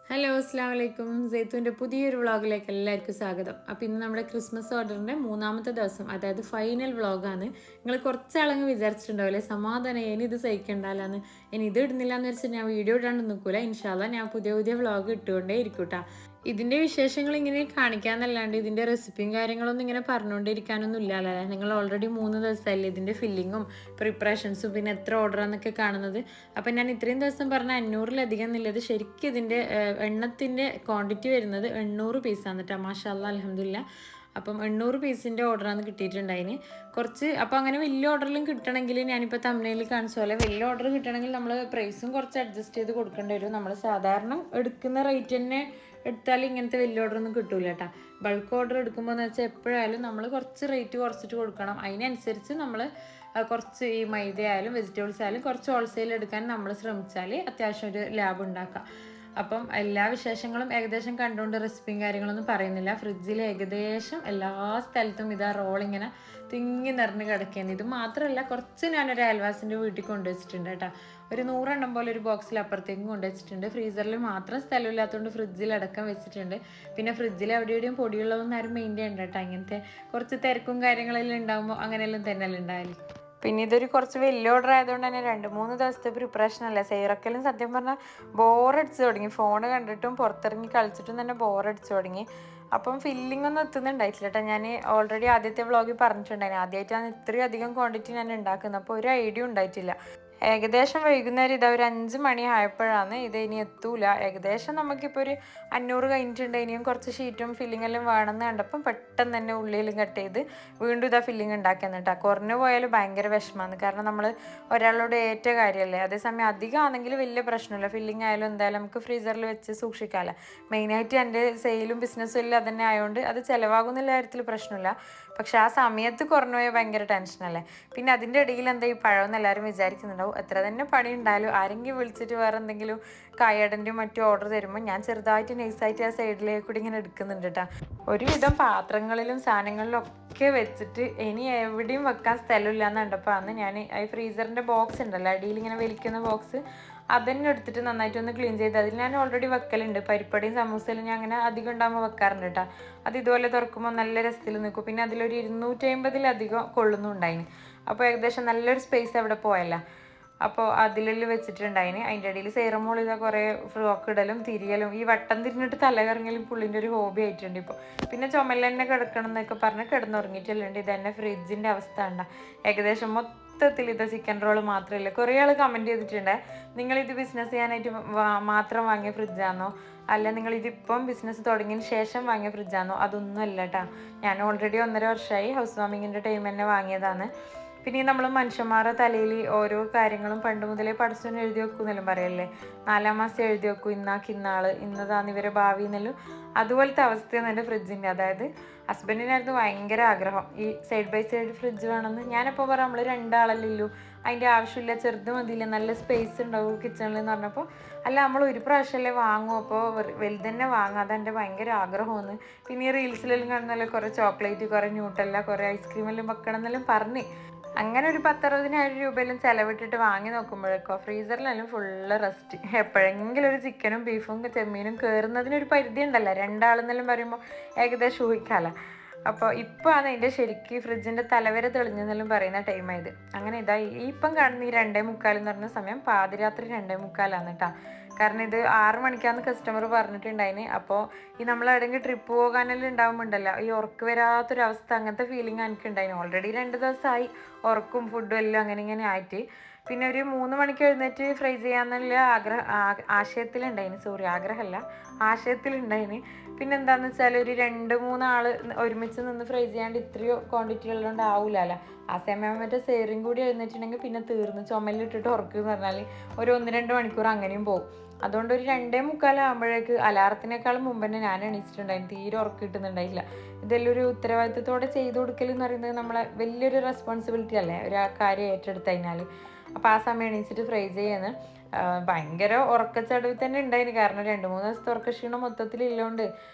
Hello അസ്സാം വലൈക്കും. ജെയ്ത്തുവിൻ്റെ പുതിയൊരു വ്ളോഗിലേക്ക് എല്ലാവർക്കും സ്വാഗതം. അപ്പോൾ ഇന്ന് നമ്മുടെ ക്രിസ്മസ് ഓർഡറിൻ്റെ മൂന്നാമത്തെ ദിവസം, അതായത് ഫൈനൽ വ്ളോഗാണ്. നിങ്ങൾ കുറച്ചാളങ്ങ് വിചാരിച്ചിട്ടുണ്ടാവില്ലേ സമാധാനം ഇനി ഇത് സഹിക്കണ്ടല്ലാന്ന്, ഇനി ഇത് ഇടുന്നില്ല എന്ന് വെച്ചാൽ ഞാൻ വീഡിയോ ഇടാണ്ട് നിൽക്കില്ല. ഇൻഷാല്ല ഞാൻ പുതിയ പുതിയ വ്ളോഗ് ഇട്ടുകൊണ്ടേ ഇരിക്കൂട്ടാ. ഇതിൻ്റെ വിശേഷങ്ങൾ ഇങ്ങനെ കാണിക്കാന്നല്ലാണ്ട് ഇതിൻ്റെ റെസിപ്പിയും കാര്യങ്ങളൊന്നും ഇങ്ങനെ പറഞ്ഞുകൊണ്ടിരിക്കാനൊന്നും ഇല്ലല്ലോ. നിങ്ങൾ ഓൾറെഡി 3 ദിവസമല്ലേ ഇതിൻ്റെ ഫില്ലിങ്ങും പ്രിപ്പറേഷൻസും പിന്നെ എത്ര ഓർഡറാന്നൊക്കെ കാണുന്നത്. അപ്പം ഞാൻ ഇത്രയും ദിവസം പറഞ്ഞ 500-ലധികം എന്നുള്ളത് ശരിക്കും ഇതിൻ്റെ എണ്ണത്തിൻ്റെ ക്വാണ്ടിറ്റി വരുന്നത് 800 പീസാണ് കേട്ടോ. മാഷാ അല്ലാ അൽഹംദുലില്ലാ. അപ്പം 800 പീസിൻ്റെ ഓർഡറാണ് കിട്ടിയിട്ടുണ്ടായിന് കുറച്ച്. അപ്പോൾ അങ്ങനെ വലിയ ഓർഡറിലും കിട്ടണമെങ്കിൽ ഞാനിപ്പോൾ തമിഴിൽ കാണിച്ച പോലെ വലിയ ഓർഡർ കിട്ടണമെങ്കിൽ നമ്മൾ പ്രൈസും കുറച്ച് അഡ്ജസ്റ്റ് ചെയ്ത് കൊടുക്കേണ്ടി വരും. നമ്മൾ സാധാരണ എടുക്കുന്ന റേറ്റ് തന്നെ എടുത്താൽ ഇങ്ങനത്തെ വലിയ ഓർഡറൊന്നും കിട്ടൂല കേട്ടോ. ബൾക്ക് ഓർഡർ എടുക്കുമ്പോൾ എന്ന് വെച്ചാൽ എപ്പോഴായാലും നമ്മൾ കുറച്ച് റേറ്റ് കുറച്ചിട്ട് കൊടുക്കണം. അതിനനുസരിച്ച് നമ്മൾ കുറച്ച് ഈ മൈദ ആയാലും വെജിറ്റബിൾസ് ആയാലും കുറച്ച് ഹോൾസെയിൽ എടുക്കാൻ നമ്മൾ ശ്രമിച്ചാൽ അത്യാവശ്യം ഒരു ലാഭം ഉണ്ടാക്കാം. അപ്പം എല്ലാ വിശേഷങ്ങളും ഏകദേശം കണ്ടുകൊണ്ട് റെസിപ്പിയും കാര്യങ്ങളൊന്നും പറയുന്നില്ല. ഫ്രിഡ്ജിൽ ഏകദേശം എല്ലാ സ്ഥലത്തും ഇതാ റോളിങ്ങനെ തിങ്ങി നിറഞ്ഞ് കിടക്കുകയാണ്. ഇത് മാത്രമല്ല കുറച്ച് ഞാനൊരു അയൽവാസിൻ്റെ വീട്ടിൽ കൊണ്ടുവച്ചിട്ടുണ്ട് കേട്ടോ. ഒരു 100 എണ്ണം പോലെ ഒരു ബോക്സിൽ അപ്പുറത്തേക്കും കൊണ്ടുവച്ചിട്ടുണ്ട്. ഫ്രീസറിൽ മാത്രം സ്ഥലമില്ലാത്തതുകൊണ്ട് ഫ്രിഡ്ജിൽ അടക്കം വെച്ചിട്ടുണ്ട്. പിന്നെ ഫ്രിഡ്ജിൽ എവിടെ എവിടെയും പൊടിയുള്ളതൊന്നും ആരും മെയിൻ ചെയ്യണ്ട കേട്ടോ. ഇങ്ങനത്തെ കുറച്ച് തിരക്കും കാര്യങ്ങളെല്ലാം ഉണ്ടാകുമ്പോൾ അങ്ങനെയെല്ലാം തന്നെയല്ലേ ഉണ്ടായാലും. പിന്നെ ഇതൊരു കുറച്ച് വലിയ ഓർഡർ ആയതുകൊണ്ട് തന്നെ 2-3 ദിവസത്തെ പ്രിപ്പറേഷൻ അല്ല. സൈറക്കലും സത്യം പറഞ്ഞാൽ ബോറടിച്ച് തുടങ്ങി. ഫോണ് കണ്ടിട്ടും പുറത്തിറങ്ങി കളിച്ചിട്ടും തന്നെ ബോറടിച്ച് തുടങ്ങി. അപ്പം ഫില്ലിംഗ് ഒന്നും എത്തുന്നുണ്ടായിട്ടില്ല കേട്ടോ. ഞാൻ ഓൾറെഡി ആദ്യത്തെ വ്ളോഗിൽ പറഞ്ഞിട്ടുണ്ടായിരുന്നു, ആദ്യമായിട്ടാണ് ഇത്രയും അധികം ക്വാണ്ടിറ്റി ഞാൻ ഉണ്ടാക്കുന്നത്. അപ്പോൾ ഒരു ഐഡിയ ഉണ്ടായിട്ടില്ല. ഏകദേശം വൈകുന്നേരം ഇതാ ഒരു 5 മണി ആയപ്പോഴാണ് ഇത് ഇനി എത്തൂല. ഏകദേശം നമുക്കിപ്പോൾ ഒരു 500 കഴിഞ്ഞിട്ടുണ്ട്. ഇനിയും കുറച്ച് ഷീറ്റും ഫില്ലിംഗ് എല്ലാം വേണമെന്ന് കണ്ടപ്പം പെട്ടെന്ന് തന്നെ ഉള്ളിലും കട്ട് ചെയ്ത് വീണ്ടും ഇതാ ഫില്ലിംഗ് ഉണ്ടാക്കിയെന്ന് കേട്ടോ. കുറഞ്ഞു പോയാൽ ഭയങ്കര വിഷമമാണ്. കാരണം നമ്മൾ ഒരാളോട് ഏറ്റ കാര്യമല്ലേ. അതേസമയം അധികം ആണെങ്കിൽ വലിയ പ്രശ്നമില്ല. ഫില്ലിംഗ് ആയാലും എന്തായാലും നമുക്ക് ഫ്രീസറിൽ വെച്ച് സൂക്ഷിക്കാമല്ലോ. മെയിനായിട്ട് എൻ്റെ സെയിലും ബിസിനസ്സും എല്ലാം അതന്നെ ആയതുകൊണ്ട് അത് ചിലവാകുന്ന കാര്യത്തിൽ പ്രശ്നമില്ല. പക്ഷെ ആ സമയത്ത് കുറഞ്ഞു പോയാൽ ഭയങ്കര ടെൻഷനല്ലേ. പിന്നെ അതിൻ്റെ ഇടയിൽ എന്താ ഈ പഴമെന്ന് എല്ലാവരും വിചാരിക്കുന്നുണ്ടാവും. എത്ര തന്നെ പണി ഉണ്ടായാലും ആരെങ്കിലും വിളിച്ചിട്ട് വേറെ എന്തെങ്കിലും കായടൻ്റെയും മറ്റും ഓർഡർ തരുമ്പോൾ ഞാൻ ചെറുതായിട്ട് നൈസായിട്ട് ആ സൈഡിലേക്ക് കൂടി ഇങ്ങനെ എടുക്കുന്നുണ്ട് കേട്ടോ. ഒരുവിധം പാത്രങ്ങളിലും സാധനങ്ങളിലും ഒക്കെ വെച്ചിട്ട് ഇനി എവിടെയും വെക്കാൻ സ്ഥലമില്ല എന്ന് കണ്ടപ്പോഴാണ് ഞാൻ ഈ ഫ്രീസറിൻ്റെ ബോക്സ് ഉണ്ടല്ലോ, അടിയിൽ ഇങ്ങനെ വലിക്കുന്ന ബോക്സ്, അതന്നെ എടുത്തിട്ട് നന്നായിട്ടൊന്ന് ക്ലീൻ ചെയ്ത് അതിൽ ഞാൻ ഓൾറെഡി വെക്കലുണ്ട്. പരിപ്പടിയും സമൂസയിലും ഞാൻ അങ്ങനെ അധികം ഉണ്ടാകുമ്പോൾ വെക്കാറുണ്ട് കേട്ടോ. അത് ഇതുപോലെ തുറക്കുമ്പോൾ നല്ല രസത്തിൽ നിൽക്കും. പിന്നെ അതിലൊരു 250-ലധികം കൊള്ളുന്നുണ്ടായിന്. അപ്പോൾ ഏകദേശം നല്ലൊരു സ്പേസ് അവിടെ പോയല്ല. അപ്പോൾ അതിലെല്ലാം വെച്ചിട്ടുണ്ടായിന്. അതിൻ്റെ ഇടയിൽ സേറമോൾ ഇതാ കുറേ ഫ്രോക്ക് ഇടലും തിരിയലും ഈ വട്ടം തിരിഞ്ഞിട്ട് തലകറങ്ങലും പുള്ളിൻ്റെ ഒരു ഹോബി ആയിട്ടുണ്ട് ഇപ്പോൾ. പിന്നെ ചുമൽ തന്നെ കിടക്കണം എന്നൊക്കെ പറഞ്ഞ് കിടന്നുറങ്ങിയിട്ടുണ്ട്. ഇതന്നെ ഫ്രിഡ്ജിൻ്റെ അവസ്ഥ ഉണ്ടാ. ഏകദേശം മൊത്തത്തിൽ ഇത് ചിക്കൻ റോള് മാത്രമല്ല. കുറേ ആൾ കമൻറ്റ് ചെയ്തിട്ടുണ്ട്, നിങ്ങളിത് ബിസിനസ് ചെയ്യാനായിട്ട് മാത്രം വാങ്ങിയ ഫ്രിഡ്ജാണോ, അല്ല നിങ്ങളിതിപ്പം ബിസിനസ് തുടങ്ങിയതിന് ശേഷം വാങ്ങിയ ഫ്രിഡ്ജാണോ? അതൊന്നും അല്ല കേട്ടോ. ഞാൻ ഓൾറെഡി 1.5 വർഷമായി ഹൗസ് വാമിങ്ങിൻ്റെ ടൈം തന്നെ വാങ്ങിയതാണ്. പിന്നെ നമ്മൾ മനുഷ്യന്മാരുടെ തലയിൽ ഓരോ കാര്യങ്ങളും പണ്ട് മുതലേ പഠിച്ചൊന്നും എഴുതി വെക്കുന്നെല്ലാം പറയല്ലേ. 4-ാം മാസം എഴുതി വെക്കും ഇന്നാൾ ഇന്നതാണ് ഇവരെ ഭാവി എന്നെല്ലാം. അതുപോലത്തെ അവസ്ഥയാണ് എൻ്റെ ഫ്രിഡ്ജിൻ്റെ. അതായത് ഹസ്ബൻഡിനായിരുന്നു ഭയങ്കര ആഗ്രഹം ഈ സൈഡ് ബൈ സൈഡ് ഫ്രിഡ്ജ് വേണമെന്ന്. ഞാനപ്പോൾ പറയാം നമ്മൾ 2 ആളല്ലല്ലോ, അതിൻ്റെ ആവശ്യമില്ല, ചെറുത് മതിയില്ല, നല്ല സ്പേസ് ഉണ്ടാവും കിച്ചണിൽ എന്ന് പറഞ്ഞപ്പോൾ, അല്ല നമ്മൾ ഒരു പ്രാവശ്യമല്ലേ വാങ്ങും, അപ്പോൾ വലുത് തന്നെ വാങ്ങാം, അതെൻ്റെ ഭയങ്കര ആഗ്രഹമാണ്. പിന്നെ ഈ റീൽസിലെല്ലാം കാണുന്നല്ലോ കുറേ ചോക്ലേറ്റ്, കുറേ ന്യൂട്ടല്ല, കുറേ ഐസ്ക്രീമെല്ലാം വെക്കണം എന്നെല്ലാം പറഞ്ഞ് അങ്ങനെ ഒരു 10-60 രൂപയെല്ലാം ചിലവിട്ടിട്ട് വാങ്ങി നോക്കുമ്പോഴേക്കോ ഫ്രീസറിലെല്ലാം ഫുള്ള് റെസ്റ്റ്. എപ്പോഴെങ്കിലും ഒരു ചിക്കനും ബീഫും ചെമ്മീനും കയറുന്നതിനൊരു പരിധി ഉണ്ടല്ലോ. 2 ആളെന്നെല്ലാം പറയുമ്പോൾ ഏകദേശം ഊഹിക്കാമല്ലോ. അപ്പോൾ ഇപ്പോൾ ആണ് അതിൻ്റെ ശരിക്കും ഫ്രിഡ്ജിൻ്റെ തലവരെ തെളിഞ്ഞെന്നെല്ലാം പറയുന്ന ടൈമായത്. അങ്ങനെ ഇതാ ഇപ്പം കാണുന്ന ഈ 2:45 എന്ന് പറഞ്ഞ സമയം പാതിരാത്രി 2:45 കേട്ടോ. കാരണം ഇത് 6 മണിക്കാന്ന് കസ്റ്റമർ പറഞ്ഞിട്ടുണ്ടായിന്. അപ്പോൾ ഈ നമ്മൾ എവിടെയെങ്കിലും ട്രിപ്പ് പോകാനെല്ലാം ഉണ്ടാകുമ്പോണ്ടല്ലോ ഈ ഉറക്ക് വരാത്തൊരവസ്ഥ, അങ്ങനത്തെ ഫീലിംഗ് എനിക്കുണ്ടായിന്. ഓൾറെഡി 2 ദിവസമായി ഉറക്കും ഫുഡും എല്ലാം അങ്ങനെ ഇങ്ങനെ ആയിട്ട്. പിന്നെ ഒരു 3 മണിക്ക് എഴുന്നേറ്റ് ഫ്രൈ ചെയ്യാന്നുള്ള ആശയത്തിലുണ്ടായിന്. പിന്നെ എന്താണെന്ന് വെച്ചാൽ ഒരു 2-3 ആൾ ഒരുമിച്ച് നിന്ന് ഫ്രൈ ചെയ്യാണ്ട് ഇത്രയോ ക്വാണ്ടിറ്റി ഉള്ളതുകൊണ്ട് ആവില്ലല്ലോ. ആ സമയം മറ്റേ സേറിയും കൂടി എഴുന്നേറ്റിട്ടുണ്ടെങ്കിൽ പിന്നെ തീർന്ന് ചുമലിട്ടിട്ട് ഉറക്കുക എന്ന് പറഞ്ഞാൽ ഒരു 1-2 മണിക്കൂർ അങ്ങനെയും പോകും. അതുകൊണ്ട് ഒരു 2:45 ആകുമ്പോഴേക്ക് അലാറത്തിനേക്കാളും മുമ്പ് തന്നെ ഞാൻ എണീച്ചിട്ടുണ്ടായിരുന്നു. തീരെ ഉറക്കം കിട്ടുന്നുണ്ടായില്ല. ഇതെല്ലാം ഒരു ഉത്തരവാദിത്തത്തോടെ ചെയ്തു കൊടുക്കൽ എന്ന് പറയുന്നത് നമ്മളെ വലിയൊരു റെസ്പോൺസിബിലിറ്റി അല്ലേ, ഒരു കാര്യം ഏറ്റെടുത്ത് കഴിഞ്ഞാൽ. അപ്പോൾ ആ സമയം എണീച്ചിട്ട് ഫ്രൈ ചെയ്യുന്നത്. ഭയങ്കര ഉറക്കച്ചടവിൽ തന്നെ ഉണ്ടായിന്. കാരണം 2-3 ദിവസത്തെ ഉറക്കക്ഷീണം മൊത്തത്തിലില്ലോണ്ട്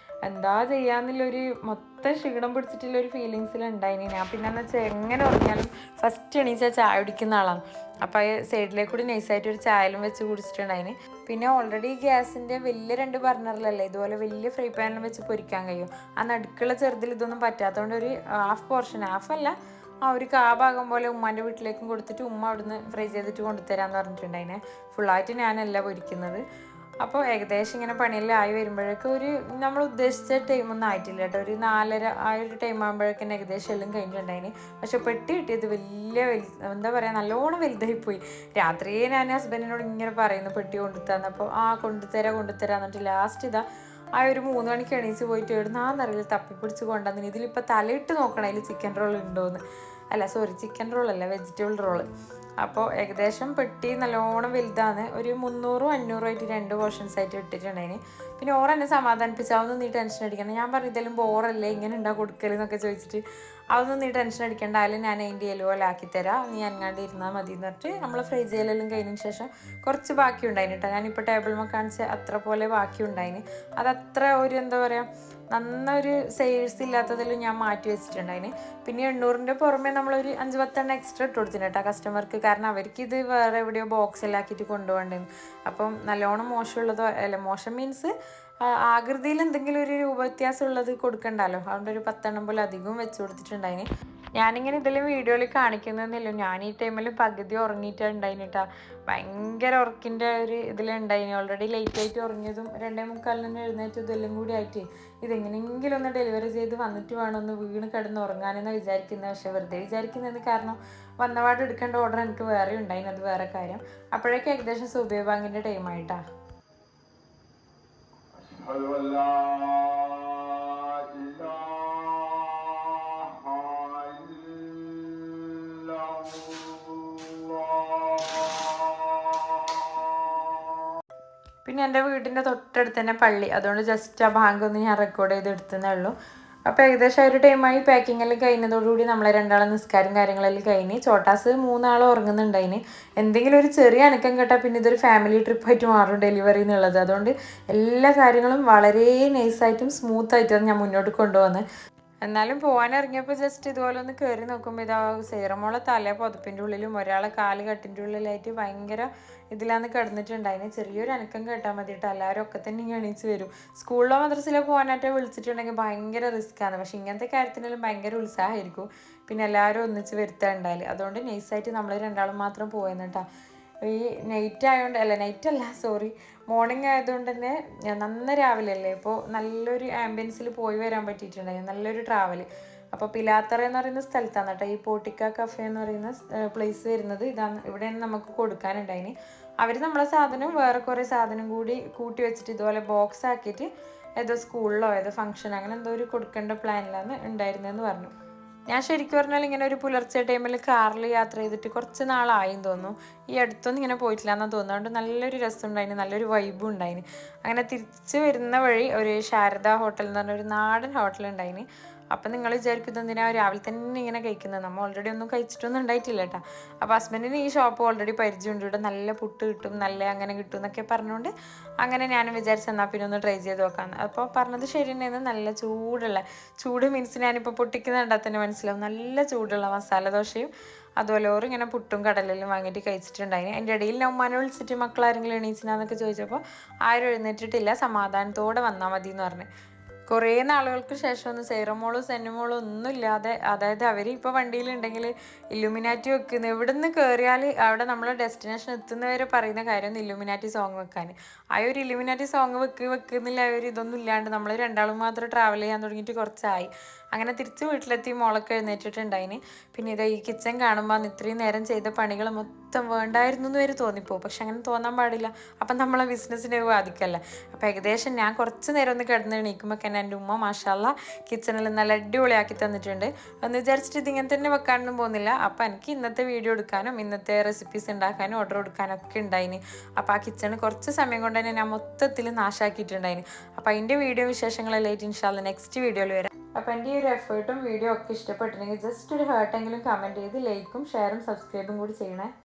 എന്താ ചെയ്യാന്നുള്ളൊരു മൊത്തം ക്ഷീണം പിടിച്ചിട്ടുള്ളൊരു ഫീലിങ്സിലുണ്ടായിന്. ഞാൻ പിന്നെന്ന് വെച്ചാൽ എങ്ങനെ ഉറങ്ങിയാലും ഫസ്റ്റ് എണീച്ചാൽ ചായ കുടിക്കുന്ന ആളാണ്. അപ്പോൾ സൈഡിലേക്ക് കൂടി നൈസായിട്ട് ഒരു ചായലും വെച്ച് കുടിച്ചിട്ടുണ്ടായിന്. പിന്നെ ഓൾറെഡി ഗ്യാസിൻ്റെ വലിയ 2 ബർണറിലല്ലേ ഇതുപോലെ വലിയ ഫ്രൈ പാനിലും വെച്ച് പൊരിക്കാൻ കഴിയും. ആ നടുക്കുള്ള ചെറുതിൽ ഇതൊന്നും പറ്റാത്തതുകൊണ്ട് ഒരു ഹാഫ് പോർഷൻ, ഹാഫല്ല, ഒരു ഭാഗം പോലെ ഉമ്മാൻ്റെ വീട്ടിലേക്കും കൊടുത്തിട്ട് ഉമ്മ അവിടുന്ന് ഫ്രൈ ചെയ്തിട്ട് കൊണ്ടുതരാമെന്ന് പറഞ്ഞിട്ടുണ്ടായിനെ. ഫുള്ളായിട്ട് ഞാനല്ല പൊരിക്കുന്നത്. അപ്പോൾ ഏകദേശം ഇങ്ങനെ പണിയെല്ലാം ആയി വരുമ്പോഴേക്കും നമ്മൾ ഉദ്ദേശിച്ച ടൈമൊന്നും ആയിട്ടില്ല കേട്ടോ. ഒരു 4:30 ആ ഒരു ടൈം ആകുമ്പോഴേക്കും ഏകദേശം എല്ലാം കഴിഞ്ഞിട്ടുണ്ടായിന്. പക്ഷെ പെട്ടി കിട്ടിയത് എന്താ പറയുക, നല്ലോണം വലുതായിപ്പോയി. രാത്രിയെ ഞാൻ ഹസ്ബൻഡിനോട് ഇങ്ങനെ പറയുന്നു പെട്ടി കൊണ്ടുതന്നപ്പോൾ കൊണ്ടുതരാം എന്നിട്ട് ലാസ്റ്റ് ഇതാ ഒരു 3 മണിക്ക് എണീച്ച് പോയിട്ട് എവിടുന്നാന്നറിയില്ല തപ്പിപ്പിടിച്ച് കൊണ്ടുവന്നിന്. ഇതിലിപ്പോൾ തലയിട്ട് നോക്കണം അതിൽ ചിക്കൻ റോൾ ഉണ്ടോയെന്ന്. ചിക്കൻ റോളല്ല, വെജിറ്റബിൾ റോള്. അപ്പോൾ ഏകദേശം പെട്ടി നല്ലോണം വലുതാണ്. ഒരു 300-500 ആയിട്ട് 2 പോർഷൻസ് ആയിട്ട് ഇട്ടിട്ടുണ്ടായിന്. പിന്നെ എന്നെ സമാധാനിപ്പിച്ചാവുന്ന നീ ടെൻഷൻ അടിക്കണം. ഞാൻ പറഞ്ഞു ഇതെല്ലാം ബോറല്ലേ, ഇങ്ങനെ ഉണ്ടാ കൊടുക്കലെന്നൊക്കെ ചോദിച്ചിട്ട് അതൊന്നും നീ ടെൻഷൻ അടിക്കേണ്ട, അതിൽ ഞാൻ അതിൻ്റെ എലുപോലെ ആക്കിത്തരാം, നീ അനങ്ങാണ്ട് ഇരുന്നാൽ മതി എന്ന് പറഞ്ഞിട്ട് നമ്മൾ ഫ്രൈ ചെയ്യലെല്ലാം കഴിഞ്ഞതിന് ശേഷം കുറച്ച് ബാക്കി ഉണ്ടായിന് കേട്ടോ. ഞാനിപ്പോൾ ടേബിളിൽ കാണിച്ച അത്ര പോലെ ബാക്കി ഉണ്ടായിന്. അതത്ര എന്താ പറയുക, നന്നൊരു സെയിൽസ് ഇല്ലാത്തതിലും ഞാൻ മാറ്റി വെച്ചിട്ടുണ്ടായിന്. പിന്നെ 800-ൻ്റെ പുറമെ നമ്മളൊരു 5-10 എക്സ്ട്രാ ഇട്ട് കൊടുത്തിന് കേട്ടോ കസ്റ്റമർക്ക്. കാരണം അവർക്കിത് വേറെ എവിടെയോ ബോക്സിലാക്കിയിട്ട് കൊണ്ടുപോകേണ്ടത്. അപ്പം നല്ലോണം മോശമുള്ളതോ മോശം മീൻസ് ആകൃതിയിൽ എന്തെങ്കിലും ഒരു രൂപവ്യത്യാസം ഉള്ളത് കൊടുക്കണ്ടല്ലോ. അതുകൊണ്ട് ഒരു 10 പോലെ അധികവും വെച്ച് കൊടുത്തിട്ടുണ്ടായിന്. ഞാനിങ്ങനെ ഇതിലും വീഡിയോയിൽ കാണിക്കുന്നതെന്നില്ല, ഞാൻ ഈ ടൈമിൽ പകുതി ഉറങ്ങിയിട്ടുണ്ടായിന് കേട്ടോ. ഭയങ്കര ഉറക്കിൻ്റെ ഒരു ഇതിലുണ്ടായിന്. ഓൾറെഡി ലേറ്റായിട്ട് ഉറങ്ങിയതും 2:45 എഴുന്നേറ്റതും ഇതെല്ലാം കൂടി ആയിട്ട് ഇതെങ്ങനെയെങ്കിലും ഒന്ന് ഡെലിവറി ചെയ്ത് വന്നിട്ട് വേണം ഒന്ന് വീണ് കിടന്ന് ഉറങ്ങാനെന്ന് വിചാരിക്കുന്നത്. പക്ഷെ വെറുതെ വിചാരിക്കുന്നത്, കാരണം വന്നപാട് എടുക്കേണ്ട ഓർഡർ എനിക്ക് വേറെ ഉണ്ടായിന്, അത് വേറെ കാര്യം. അപ്പോഴേക്കും ഏകദേശം സുബൈ ബാങ്കിൻ്റെ ടൈമായിട്ടാ. പിന്നെ എൻ്റെ വീടിൻ്റെ തൊട്ടടുത്ത് തന്നെ പള്ളി, അതുകൊണ്ട് ജസ്റ്റ് ആ ബാങ്ക് ഒന്ന് ഞാൻ റെക്കോർഡ് ചെയ്ത് എടുത്തതേ ഉള്ളൂ. അപ്പോൾ ഏകദേശം ഒരു ടൈമായി. പാക്കിംഗ് എല്ലാം കഴിഞ്ഞതോടുകൂടി നമ്മളെ 2 നിസ്കാരം കാര്യങ്ങളെല്ലാം കഴിഞ്ഞ് ചോട്ടാസ് 3 ഉറങ്ങുന്നുണ്ടായിന്. എന്തെങ്കിലും ഒരു ചെറിയ അനക്കം കേട്ടാൽ പിന്നെ ഇതൊരു ഫാമിലി ട്രിപ്പായിട്ട് മാറും ഡെലിവറി എന്നുള്ളത്. അതുകൊണ്ട് എല്ലാ കാര്യങ്ങളും വളരെ നൈസായിട്ടും സ്മൂത്തായിട്ടും ഞാൻ മുന്നോട്ട് കൊണ്ടുവന്ന്. എന്നാലും പോകാനിറങ്ങിയപ്പോൾ ജസ്റ്റ് ഇതുപോലെ ഒന്ന് കയറി നോക്കുമ്പോൾ ഇതാ സീറമോളെ തല പുതപ്പിൻ്റെ ഉള്ളിലും ഒരാളെ കാല് കട്ടിൻ്റെ ഉള്ളിലായിട്ട് ഭയങ്കര ഇതിലാന്ന് കിടന്നിട്ടുണ്ടായിന്. ചെറിയൊരു അനക്കം കേട്ടാൽ മതി കേട്ടോ, എല്ലാവരും ഒക്കെ തന്നെ ഇങ്ങനെ എണീച്ച് വരും. സ്കൂളിലോ മദ്രസയിലോ പോകാനായിട്ട് വിളിച്ചിട്ടുണ്ടെങ്കിൽ ഭയങ്കര റിസ്ക്കാണ്. പക്ഷെ ഇങ്ങനത്തെ കാര്യത്തിനെല്ലാം ഭയങ്കര ഉത്സാഹമായിരിക്കും. പിന്നെ എല്ലാവരും ഒന്നിച്ച് വരുത്താനുണ്ടായാൽ. അതുകൊണ്ട് നൈസായിട്ട് നമ്മൾ 2 മാത്രം പോയെന്ന് കേട്ടോ. ഈ നൈറ്റ് ആയതുകൊണ്ട്, മോർണിംഗ് ആയതുകൊണ്ട് തന്നെ രാവിലെ അല്ലേ, ഇപ്പോൾ നല്ലൊരു ആംബിയൻസിൽ പോയി വരാൻ പറ്റിയിട്ടുണ്ടായി. നല്ലൊരു ട്രാവൽ. അപ്പോൾ പിലാത്തറ എന്ന് പറയുന്ന സ്ഥലത്താണ് കേട്ടോ ഈ പോട്ടിക്ക കഫേ എന്ന് പറയുന്ന പ്ലേസ് വരുന്നത്. ഇതാണ്, ഇവിടെയാണ് നമുക്ക് കൊടുക്കാനുണ്ടായിന്. അവർ നമ്മളെ സാധനം വേറെ കുറേ സാധനം കൂടി കൂട്ടി വെച്ചിട്ട് ഇതുപോലെ ബോക്സ് ആക്കിയിട്ട് ഏതോ സ്കൂളിലോ ഏതോ ഫംഗ്ഷൻ അങ്ങനെ എന്തോ ഒരു കൊടുക്കേണ്ട പ്ലാനിലാണ് ഉണ്ടായിരുന്നതെന്ന് പറഞ്ഞു. ഞാൻ ശരിക്കും പറഞ്ഞാൽ ഇങ്ങനെ ഒരു പുലർച്ചെ ടൈമിൽ കാറിൽ യാത്ര ചെയ്തിട്ട് കുറച്ച് നാളായെന്ന് തോന്നുന്നു. ഈ അടുത്തൊന്നും ഇങ്ങനെ പോയിട്ടില്ല എന്നാണ് തോന്നുന്നത്. അതുകൊണ്ട് നല്ലൊരു രസം ഉണ്ടായിന്, നല്ലൊരു വൈബും ഉണ്ടായിന്. അങ്ങനെ തിരിച്ച് വരുന്ന വഴി ഒരു ശാരദ ഹോട്ടൽ എന്ന് പറഞ്ഞൊരു നാടൻ ഹോട്ടൽ ഉണ്ടായിന്. അപ്പം നിങ്ങൾ വിചാരിക്കും എന്തിനാ രാവിലെ തന്നെ ഇങ്ങനെ കഴിക്കുന്നത്, നമ്മൾ ഓൾറെഡി ഒന്നും കഴിച്ചിട്ടൊന്നും ഉണ്ടായിട്ടില്ല കേട്ടോ. അപ്പോൾ ഹസ്ബൻഡിന് ഈ ഷോപ്പ് ഓൾറെഡി പരിചയമുണ്ട്, ഇവിടെ നല്ല പുട്ട് കിട്ടും, നല്ല അങ്ങനെ കിട്ടും എന്നൊക്കെ പറഞ്ഞുകൊണ്ട് അങ്ങനെ ഞാനും വിചാരിച്ചെന്നാൽ പിന്നെ ഒന്ന് ട്രൈ ചെയ്ത് നോക്കാമെന്ന്. അപ്പോൾ പറഞ്ഞത് ശരി തന്നെയാണ്. നല്ല ചൂട് മീൻസ് ഞാനിപ്പോൾ പൊട്ടിക്കുന്ന കണ്ടാൽ തന്നെ മനസ്സിലാവും. നല്ല ചൂടുള്ള മസാല ദോശയും അതുപോലെ ഇങ്ങനെ പുട്ടും കടലെല്ലാം വാങ്ങിയിട്ട് കഴിച്ചിട്ടുണ്ടായിന്. എൻ്റെ ഇടയിൽ ഞാൻ ഉമ്മാനെ വിളിച്ചിട്ട് മക്കളാരെങ്കിലും എണീച്ചിനാന്നൊക്കെ ചോദിച്ചപ്പോൾ ആരും എഴുന്നേറ്റിട്ടില്ല, സമാധാനത്തോടെ വന്നാൽ മതി എന്ന് പറഞ്ഞ്. കുറേ നാളുകൾക്ക് ശേഷം ഒന്ന് സൈറമോളോ സെന്നുമോളോ ഒന്നും ഇല്ലാതെ, അതായത് അവർ ഇപ്പോൾ വണ്ടിയിലുണ്ടെങ്കിൽ ഇല്ലുമിനാറ്റി വെക്കുന്നു, എവിടെ നിന്ന് കയറിയാൽ അവിടെ നമ്മളെ ഡെസ്റ്റിനേഷൻ എത്തുന്നവരെ പറയുന്ന കാര്യമൊന്നും ഇല്ലുമിനാറ്റി സോങ് വെക്കാൻ. ഒരു ഇല്ലുമിനാറ്റി സോങ് വെക്കുന്നില്ല. ഇതൊന്നും ഇല്ലാണ്ട് നമ്മൾ 2 മാത്രം ട്രാവൽ ചെയ്യാൻ തുടങ്ങിയിട്ട് കുറച്ചായി. അങ്ങനെ തിരിച്ച് വീട്ടിലെത്തി മോളൊക്കെ എഴുന്നേറ്റിട്ടുണ്ടായിന്. പിന്നെ ഇതാ ഈ കിച്ചൺ കാണുമ്പോൾ ഇത്രയും നേരം ചെയ്ത പണികൾ മൊത്തം വേണ്ടായിരുന്നു എന്ന് വരെ തോന്നിപ്പോവും. പക്ഷെ അങ്ങനെ തോന്നാൻ പാടില്ല, അപ്പം നമ്മളെ ബിസിനസ്സിനെ ബാധിക്കല്ല. അപ്പോൾ ഏകദേശം ഞാൻ കുറച്ച് നേരം ഒന്ന് കിടന്ന് എണീക്കുമ്പോൾ തന്നെ എൻ്റെ ഉമ്മ മാഷാല്ലാ കിച്ചണിൽ നല്ല അടിപൊളിയാക്കി തന്നിട്ടുണ്ട്. എന്ന് വിചാരിച്ചിട്ട് ഇതിങ്ങനെ തന്നെ വെക്കാനൊന്നും പോകുന്നില്ല. അപ്പോൾ എനിക്ക് ഇന്നത്തെ വീഡിയോ എടുക്കാനും ഇന്നത്തെ റെസിപ്പീസ് ഉണ്ടാക്കാനും ഓർഡർ കൊടുക്കാനും ഒക്കെ ഉണ്ടായിന്. അപ്പോൾ ആ കിച്ചണ് കുറച്ച് സമയം കൊണ്ട് തന്നെ ഞാൻ മൊത്തത്തിൽ നാശാക്കിയിട്ടുണ്ടായിന്. അപ്പോൾ അതിൻ്റെ വീഡിയോ വിശേഷങ്ങളെല്ലാം ഇൻഷാല്ലാ നെക്സ്റ്റ് വീഡിയോയിൽ വരാം. അപ്പോൾ എൻ്റെ ഈ ഒരു എഫേർട്ടും വീഡിയോ ഒക്കെ ഇഷ്ടപ്പെട്ടിട്ടുണ്ടെങ്കിൽ ജസ്റ്റ് ഒരു ഹാർട്ടെങ്കിലും കമൻറ്റ് ചെയ്ത് ലൈക്കും ഷെയറും സബ്സ്ക്രൈബും കൂടി ചെയ്യണേ.